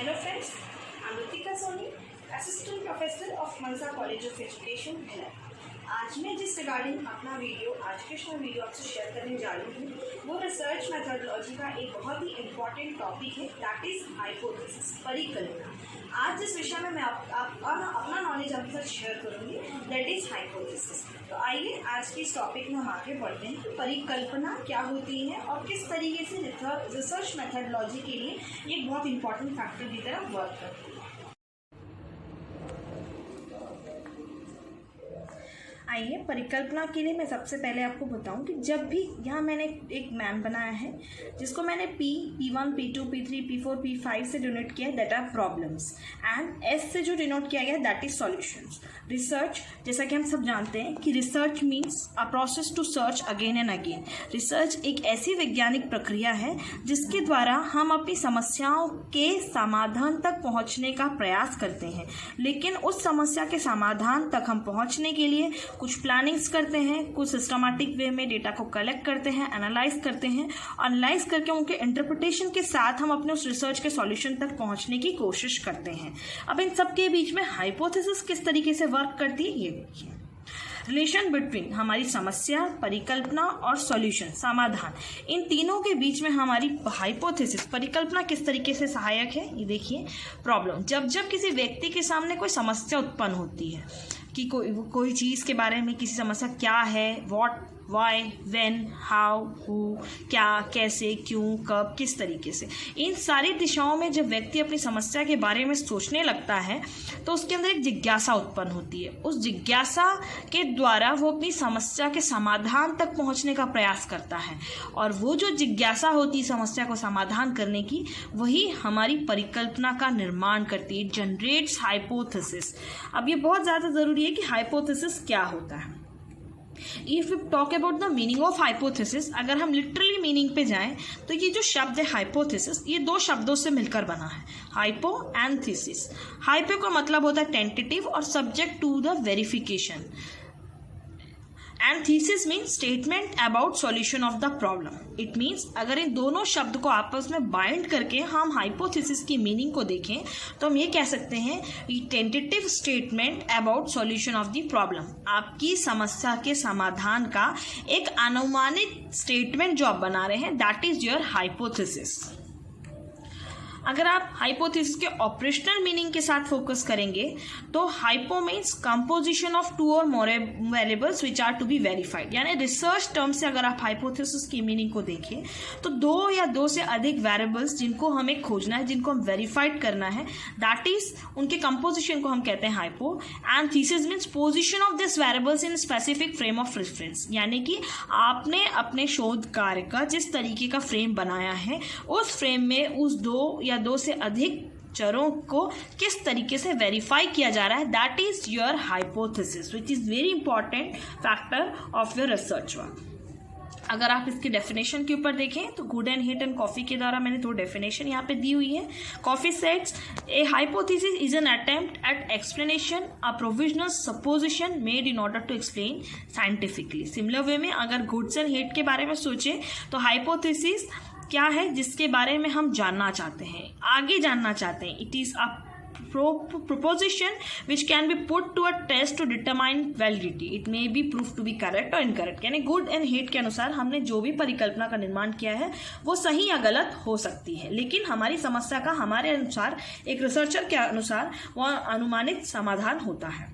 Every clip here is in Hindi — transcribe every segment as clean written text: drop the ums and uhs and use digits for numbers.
Hello friends, I'm Ritika Soni, Assistant Professor of Mansa College of Education, Bhilai. आज मैं जिस रिगार्डिंग अपना वीडियो आपसे शेयर करने जा रही हूँ वो रिसर्च मेथडोलॉजी का एक बहुत ही इम्पॉर्टेंट टॉपिक है, दैट इज़ हाइपोथेसिस, परिकल्पना। आज जिस विषय में मैं अपना नॉलेज आपके साथ शेयर करूँगी दैट इज़ हाइपोथेसिस। तो आइए आज के इस टॉपिक में हम आगे बढ़ते हैं। परिकल्पना क्या होती है और किस तरीके से रिसर्च मेथडोलॉजी के लिए एक बहुत इंपॉर्टेंट फैक्टर की तरह वर्क करती है। आइए परिकल्पना के लिए मैं सबसे पहले आपको बताऊं कि जब भी यहाँ मैंने एक मैप बनाया है जिसको मैंने P1, P2, P3, P4, P5 से डिनोट किया है, that are problems, and S से जो डिनोट किया गया है दैट इज सॉल्यूशंस। रिसर्च, जैसा कि हम सब जानते हैं कि research means a process to search again and again. Research एक ऐसी वैज्ञानिक प्रक्रिया है जिसके द्वारा हम अपनी समस्याओं के समाधान तक पहुँचने का प्रयास करते हैं, लेकिन उस समस्या के समाधान तक हम पहुँचने के लिए कुछ प्लानिंग्स करते हैं, कुछ सिस्टमैटिक वे में डेटा को कलेक्ट करते हैं, एनालाइज करते हैं, एनालाइज करके उनके इंटरप्रिटेशन के साथ हम अपने उस रिसर्च के सॉल्यूशन तक पहुंचने की कोशिश करते हैं। अब इन सब के बीच में हाइपोथेसिस किस तरीके से वर्क करती है ये देखिए। रिलेशन बिटवीन हमारी समस्या, परिकल्पना और सॉल्यूशन, समाधान, इन तीनों के बीच में हमारी हाइपोथेसिस, परिकल्पना किस तरीके से सहायक है ये देखिए। प्रॉब्लम, जब किसी व्यक्ति के सामने कोई समस्या उत्पन्न होती है कि कोई चीज़ के बारे में किसी समस्या क्या है, what, why, when, how, who, क्या, कैसे, क्यों, कब, किस तरीके से, इन सारी दिशाओं में जब व्यक्ति अपनी समस्या के बारे में सोचने लगता है तो उसके अंदर एक जिज्ञासा उत्पन्न होती है। उस जिज्ञासा के द्वारा वो अपनी समस्या के समाधान तक पहुंचने का प्रयास करता है, और वो जो जिज्ञासा होती है समस्या को समाधान करने की, वही हमारी परिकल्पना का निर्माण करती है, जनरेट्स हाइपोथेसिस। अब ये बहुत ज़्यादा ज़रूरी है कि हाइपोथेसिस क्या होता है। If you talk about the meaning of hypothesis, अगर हम लिटरली मीनिंग पे जाएं तो ये जो शब्द है हाइपोथेसिस, ये दो शब्दों से मिलकर बना है, हाइपो एंड थीसिस। हाइपो का मतलब होता है टेंटेटिव और subject to the verification, and thesis means statement about solution of the problem. It means अगर इन दोनों शब्द को आपस में बाइंड करके हम हाइपोथेसिस की मीनिंग को देखें तो हम ये कह सकते हैं tentative statement about solution of the problem. आपकी समस्या के समाधान का एक अनुमानित स्टेटमेंट जो आप बना रहे हैं, दैट इज योर हाइपोथेसिस। अगर आप हाइपोथेसिस के ऑपरेशनल मीनिंग के साथ फोकस करेंगे तो hypo means composition of two और more variables which are to be verified, यानी रिसर्च टर्म से अगर आप हाइपोथेसिस की मीनिंग को देखें तो दो या दो से अधिक वेरिएबल्स जिनको हमें खोजना है, जिनको हम वेरीफाइड करना है, दैट इज उनके कंपोजिशन को हम कहते हैं hypo. And thesis means position of this variables in specific frame of reference, यानी कि आपने अपने शोध कार्य का जिस तरीके का फ्रेम बनाया है उस फ्रेम में उस दो या दो से अधिक चरों को किस तरीके से वेरीफाई किया जा रहा है, that is your hypothesis, which is very important factor of your research work. अगर आप इसकी डेफिनेशन के ऊपर देखें तो good and hit and coffee के द्वारा मैंने दो डेफिनेशन यहाँ पे दी हुई है। Coffee sets a hypothesis is an attempt at explanation a provisional supposition made in order to explain scientifically. Similar way में अगर गुड्स एंड हिट के बारे में सोचें तो हाइपोथेसिस क्या है जिसके बारे में हम जानना चाहते हैं, आगे जानना चाहते हैं। It is a proposition which can be put to a test to determine validity. It may be proved to be correct or incorrect. यानी गुड एंड हेट के अनुसार हमने जो भी परिकल्पना का निर्माण किया है वो सही या गलत हो सकती है, लेकिन हमारी समस्या का हमारे अनुसार, एक रिसर्चर के अनुसार, वह अनुमानित समाधान होता है।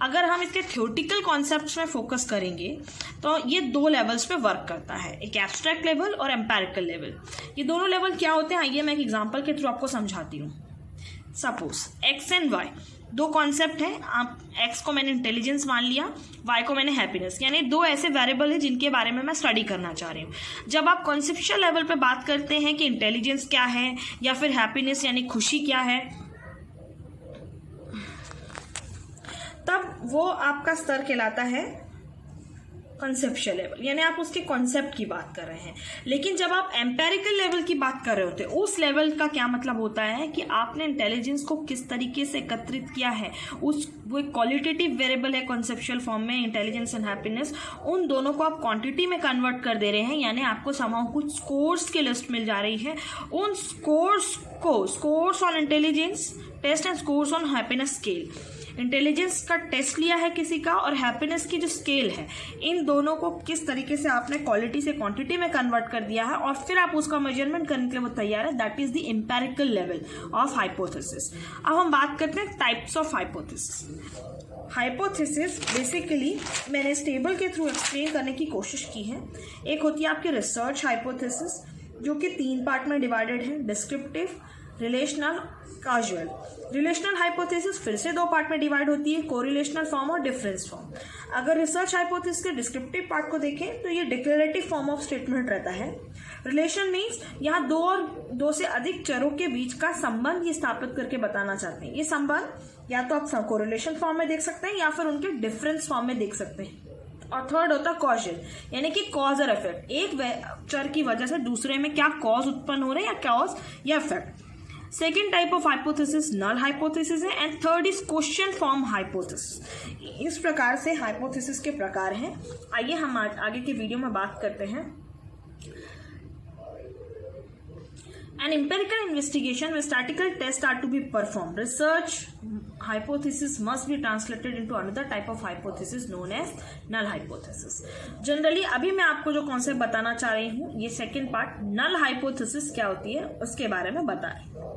अगर हम इसके थ्योरेटिकल कॉन्सेप्ट्स में फोकस करेंगे तो ये दो लेवल्स पे वर्क करता है, एक एब्स्ट्रैक्ट लेवल और एम्पेरिकल लेवल। ये दोनों लेवल क्या होते हैं आइए मैं एक एग्जांपल के थ्रू आपको समझाती हूँ। सपोज एक्स एंड वाई दो कॉन्सेप्ट हैं, आप एक्स को मैंने इंटेलिजेंस मान लिया, वाई को मैंने हैप्पीनेस, यानी दो ऐसे वेरिएबल हैं जिनके बारे में मैं स्टडी करना चाह रही हूँ। जब आप कॉन्सेप्चुअल लेवल पे बात करते हैं कि इंटेलिजेंस क्या है या फिर हैप्पीनेस यानी खुशी क्या है, तब वो आपका स्तर कहलाता है कॉन्सेप्चुअल लेवल, यानी आप उसके कॉन्सेप्ट की बात कर रहे हैं। लेकिन जब आप एम्पेरिकल लेवल की बात कर रहे होते हैं, उस लेवल का क्या मतलब होता है कि आपने इंटेलिजेंस को किस तरीके से एकत्रित किया है, उस वो एक क्वालिटेटिव वेरिएबल है कॉन्सेप्चुअल फॉर्म में, इंटेलिजेंस एंड हैप्पीनेस, उन दोनों को आप क्वांटिटी में कन्वर्ट कर दे रहे हैं, यानी आपको समहाउ कुछ स्कोर्स की लिस्ट मिल जा रही है। उन स्कोर्स को, scores on intelligence test and scores on happiness scale, intelligence का टेस्ट लिया है किसी का और हैप्पीनेस की जो स्केल है, इन दोनों को किस तरीके से आपने क्वालिटी से क्वांटिटी में कन्वर्ट कर दिया है और फिर आप उसका मेजरमेंट करने के लिए वो तैयार है, that is the empirical level of hypothesis. अब हम बात करते हैं types of hypothesis. Hypothesis basically मैंने इस टेबल के थ्रू एक्सप्लेन करने की कोशिश की है। एक होती है आपकी रिसर्च हाइपोथेसिस, जो कि 3 पार्ट में डिवाइडेड है, descriptive, relational, casual. Relational hypothesis फिर से 2 पार्ट में डिवाइड होती है, कोरिलेशनल फॉर्म और डिफरेंस फॉर्म। अगर रिसर्च हाइपोथेसिस के डिस्क्रिप्टिव पार्ट को देखें तो ये डिक्लेरेटिव फॉर्म ऑफ स्टेटमेंट रहता है। रिलेशन मीन्स यहाँ 2 और 2 से अधिक चरों के बीच का संबंध ये स्थापित करके बताना चाहते हैं। ये संबंध या तो आप कोरिलेशन फॉर्म में देख सकते हैं या फिर उनके डिफरेंस फॉर्म में देख सकते हैं। और थर्ड होता है कॉजल, यानी कि कॉज और इफेक्ट, एक चर की वजह से दूसरे में क्या कॉज उत्पन्न हो रहे हैं या कॉज या effect. Second type of hypothesis null hypothesis है and third is question form hypothesis. इस प्रकार से हाइपोथेसिस के प्रकार हैं। आइए हम आगे के वीडियो में बात करते हैं। An empirical investigation where statistical tests are to be performed. Research hypothesis must be translated into another type of hypothesis known as null hypothesis. Generally, अभी मैं आपको जो कॉन्सेप्ट बताना चाह रही हूँ, ये सेकेंड पार्ट नल हाइपोथेसिस क्या होती है उसके बारे में बता रही हूँ।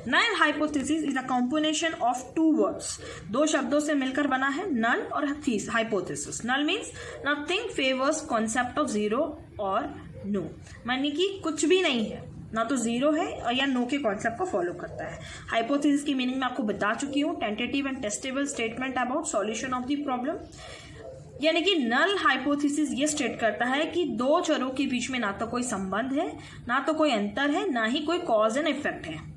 Null hypothesis is a combination of 2 words, 2 शब्दों से मिलकर बना है, नल और hypothesis. Null means nothing favours concept of zero और नो, मानी कि कुछ भी नहीं है, ना तो जीरो है और या नो के कॉन्सेप्ट को फॉलो करता है। हाइपोथेसिस की मीनिंग मैं आपको बता चुकी हूँ, tentative and testable statement about solution of the problem. यानी कि नल हाइपोथेसिस ये स्टेट करता है कि 2 चरों के बीच में ना तो कोई संबंध है, ना तो कोई अंतर है, ना ही कोई कॉज एंड इफेक्ट है।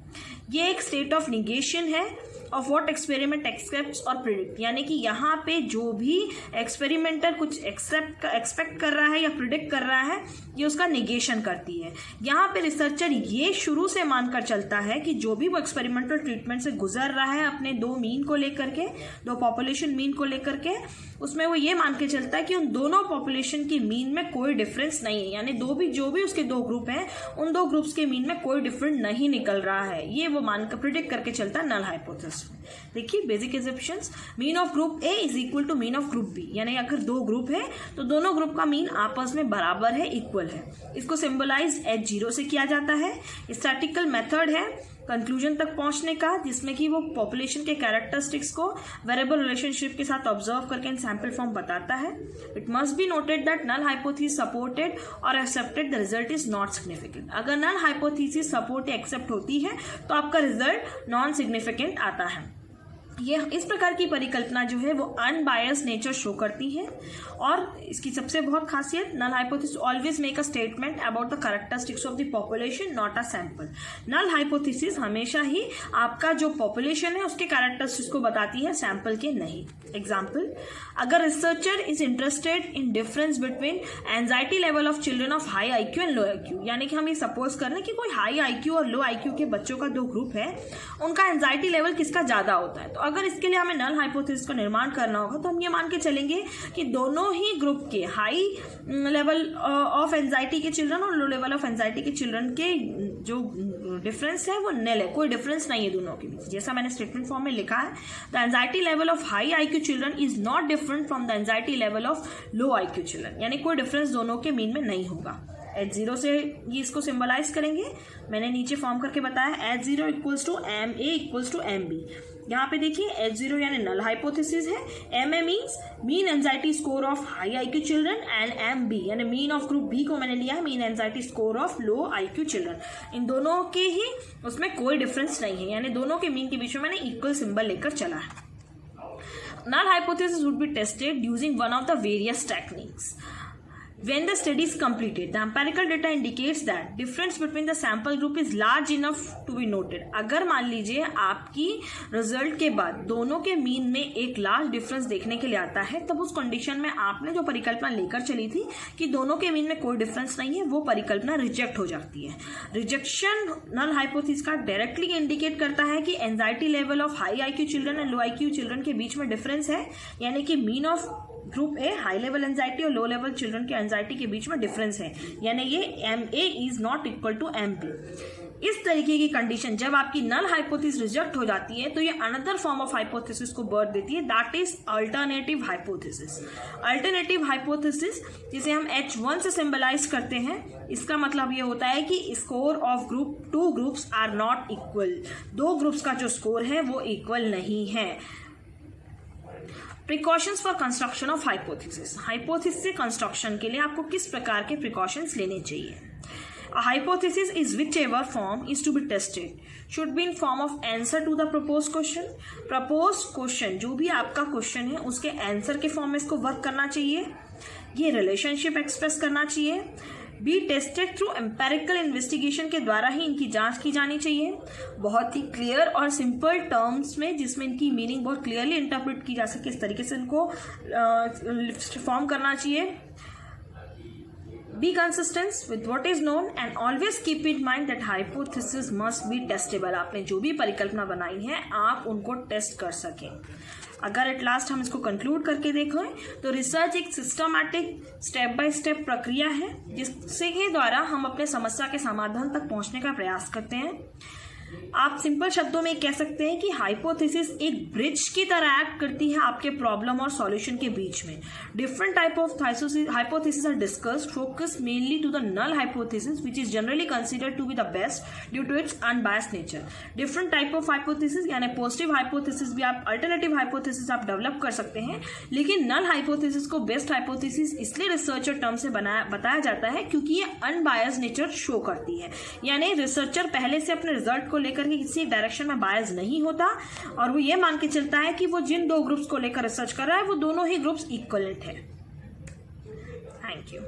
ये एक स्टेट ऑफ निगेशन है ऑफ व्हाट एक्सपेरिमेंट एक्सेप्ट्स और प्रिडिक्ट, यानी कि यहाँ पे जो भी एक्सपेरिमेंटर कुछ एक्सपेक्ट कर रहा है या प्रिडिक्ट कर रहा है, ये उसका निगेशन करती है। यहाँ पे रिसर्चर ये शुरू से मानकर चलता है कि जो भी वो एक्सपेरिमेंटल ट्रीटमेंट से गुजर रहा है अपने 2 मीन को लेकर के, 2 पॉपुलेशन मीन को लेकर के, उसमें वो ये मान के चलता है कि उन दोनों पॉपुलेशन की मीन में कोई डिफरेंस नहीं है, यानी जो भी उसके 2 ग्रुप हैं उन 2 ग्रुप्स के मीन में कोई डिफरेंट नहीं निकल रहा है, ये वो मानकर प्रिडिक्ट करके चलता है नल हाइपोथेसिस। देखिए basic assumptions, mean of group A is equal to mean of group B, यानी अगर 2 ग्रुप है तो दोनों ग्रुप का मीन आपस में बराबर है, इक्वल है। इसको सिंबलाइज H0 से किया जाता है। स्टैटिस्टिकल मेथड है कंक्लूजन तक पहुंचने का, जिसमें कि वो पॉपुलेशन के कैरेक्टरिस्टिक्स को वेरिएबल रिलेशनशिप के साथ ऑब्जर्व करके इन सैंपल फॉर्म बताता है। It must be noted that null hypothesis supported और accepted the result is not significant. अगर नल हाइपोथेसिस सपोर्ट या एक्सेप्ट होती है तो आपका रिजल्ट नॉन सिग्निफिकेंट आता है। ये इस प्रकार की परिकल्पना जो है वो अनबायस्ड नेचर शो करती है। और इसकी सबसे बहुत खासियत, null hypothesis always make a statement about the characteristics of the population, not a sample. Null hypothesis हमेशा ही आपका जो पॉपुलेशन है उसके कैरेक्टरिस्टिक्स को बताती है, सैंपल के नहीं। एग्जाम्पल, अगर researcher is interested in difference between anxiety level of children of high IQ and low IQ, यानी कि हम ये सपोज कर रहे हैं कि कोई हाई IQ और लो IQ के बच्चों का 2 ग्रुप है, उनका एंजाइटी लेवल किसका ज्यादा होता है, तो अगर इसके लिए हमें नल हाइपोथेसिस का निर्माण करना होगा तो हम ये मान के चलेंगे कि दोनों ही ग्रुप के हाई लेवल ऑफ एंजाइटी के चिल्ड्रन और लो लेवल ऑफ एंजाइटी के चिल्ड्रन के जो डिफरेंस है वो निल है, कोई डिफरेंस नहीं है दोनों के बीच। जैसा मैंने स्टेटमेंट फॉर्म में लिखा है, the anxiety level of high IQ children is not different from the anxiety level of low IQ children, यानी कोई डिफरेंस दोनों के मीन में नहीं होगा। H0 से ये इसको सिंबलाइज करेंगे, मैंने नीचे फॉर्म करके बताया, H0 equals to MA equals to MB। यहाँ पे देखिए H0 यानी नल हाइपोथेसिस है, MA means mean anxiety score of high IQ children and MB यानी मीन ऑफ ग्रुप B को मैंने लिया है mean anxiety score of low IQ children. इन दोनों के ही उसमें कोई डिफरेंस नहीं है, यानी दोनों के मीन के बीच में मैंने इक्वल सिंबल लेकर चला है। Null hypothesis would be tested using one of the various techniques. When the study is completed, the empirical data indicates that difference between the sample group is large enough to be noted. अगर मान लीजिए आपकी रिजल्ट के बाद दोनों के मीन में एक लार्ज डिफरेंस देखने के लिए आता है, तब उस कंडीशन में आपने जो परिकल्पना लेकर चली थी कि दोनों के मीन में कोई डिफरेंस नहीं है, वो परिकल्पना रिजेक्ट हो जाती है. रिजेक्शन नल हाइपोथेसिस का डायरेक्टली इंडिकेट करता है कि anxiety level of high IQ children and low IQ children के बीच में डिफरेंस है, यानी कि mean of group A high level anxiety और लो लेवल चिल्ड्रन के एंजाइटी के बीच में डिफरेंस है, यानी ये MA is not equal to MP. इस तरीके की कंडीशन जब आपकी नल हाइपोथेसिस रिजेक्ट हो जाती है तो ये अनदर फॉर्म ऑफ हाइपोथेसिस को बर्थ देती है, that is alternative hypothesis. Alternative hypothesis जिसे हम H1 से सिंबलाइज करते हैं, इसका मतलब ये होता है कि score of group 2 groups are not equal. 2 groups का जो स्कोर है वो इक्वल नहीं है. Precautions for construction of hypothesis. Hypothesis से कंस्ट्रक्शन के लिए आपको किस प्रकार के प्रिकॉशंस लेने चाहिए? A hypothesis is whichever form is to be tested should be in form of answer to the proposed question. Proposed question जो भी आपका क्वेश्चन है उसके आंसर के फॉर्म में इसको वर्क करना चाहिए. ये रिलेशनशिप एक्सप्रेस करना चाहिए. Be tested through empirical investigation के द्वारा ही इनकी जांच की जानी चाहिए, बहुत ही क्लियर और सिंपल टर्म्स में जिसमें इनकी मीनिंग बहुत क्लियरली इंटरप्रेट की जा सके, इस तरीके से इनको फॉर्म करना चाहिए. Be consistent with what is known and always keep in mind that hypothesis must be testable. आपने जो भी परिकल्पना बनाई है आप उनको टेस्ट कर सकें. अगर एट लास्ट हम इसको कंक्लूड करके देखें तो रिसर्च एक सिस्टमैटिक स्टेप बाय स्टेप प्रक्रिया है जिससे के द्वारा हम अपने समस्या के समाधान तक पहुंचने का प्रयास करते हैं. आप सिंपल शब्दों में कह सकते हैं कि हाइपोथेसिस एक ब्रिज की तरह एक्ट करती है आपके प्रॉब्लम और सॉल्यूशन के बीच में. Different type of hypothesis are discussed, focus mainly to the null hypothesis which is generally considered to be the best due to its unbiased nature. Different type of hypothesis यानी पॉजिटिव हाइपोथेसिस भी आप, अल्टरनेटिव हाइपोथेसिस आप डेवलप कर सकते हैं, लेकिन नल हाइपोथेसिस को बेस्ट हाइपोथेसिस इसलिए रिसर्चर टर्म से बताया जाता है क्योंकि ये अनबायस्ड नेचर शो करती है, यानी रिसर्चर पहले से अपने रिजल्ट को लेकर के किसी डायरेक्शन में बायस नहीं होता और वो ये मान के चलता है कि वो जिन 2 ग्रुप्स को लेकर रिसर्च कर रहा है वो दोनों ही ग्रुप्स इक्वलेंट है. Thank you.